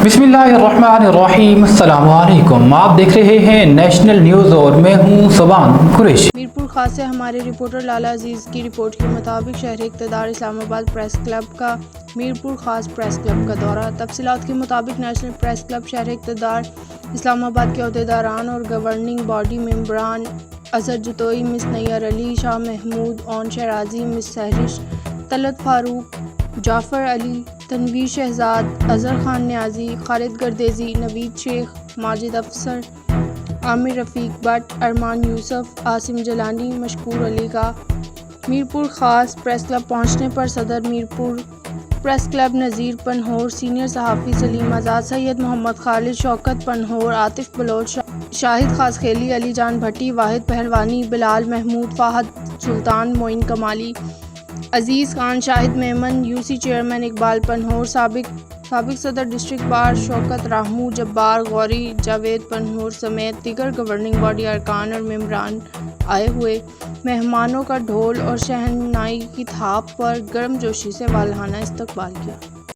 बिस्मिल्लाहिर्रहमानिर्रहीम। अस्सलाम वालेकुम। आप देख रहे हैं नेशनल न्यूज़ और मैं हूं सुबान कुरैशी। मीरपुर खास से हमारे रिपोर्टर लाला अजीज़ की रिपोर्ट के मुताबिक शहर इक़्तिदार इस्लामाबाद प्रेस क्लब का मीरपुर खास प्रेस क्लब का दौरा। तफसीलात के मुताबिक नेशनल प्रेस क्लब शहर इक़्तिदार इस्लामाबाद के अहदेदारान और गवर्निंग बॉडी मेंबरान अजहर जतोई, मिस नैयर अली, शाह महमूद, ओन शहराजी, मिस सहरिश, तलत फारूक, जाफ़र अली, तनवीर शहजाद, अजहर खान न्याजी, खालिद गर्देजी, नवीद शेख, माजिद अफसर, आमिर रफ़ीक बट, अरमान यूसुफ, आसिम जलानी, मशकूर अली का मीरपुर ख़ास प्रेस क्लब पहुँचने पर सदर Mirpur press club Nazir Panhor, senior सहाफ़ी सलीम आज़ाद, सैयद मोहम्मद खालिद, शौकत पनहोर, आतिफ बलोच, शाहिद खास खेली, अली जान भट्टी, वाहिद पहलवानी, बिलाल महमूद, फ़ाहद सुल्तान, मोइन कमाली, अजीज़ खान, शाहिद मेमन, यूसी चेयरमैन इकबाल पनहोर, साबिक सदर डिस्ट्रिक्ट बार शौकत रामू, जब्बार गौरी, जावेद पनहोर समेत दीगर गवर्निंग बॉडी अरकान और मेंबरान आए हुए मेहमानों का ढोल और शहनाई की थाप पर गर्मजोशी से वालहाना इस्तकबाल किया।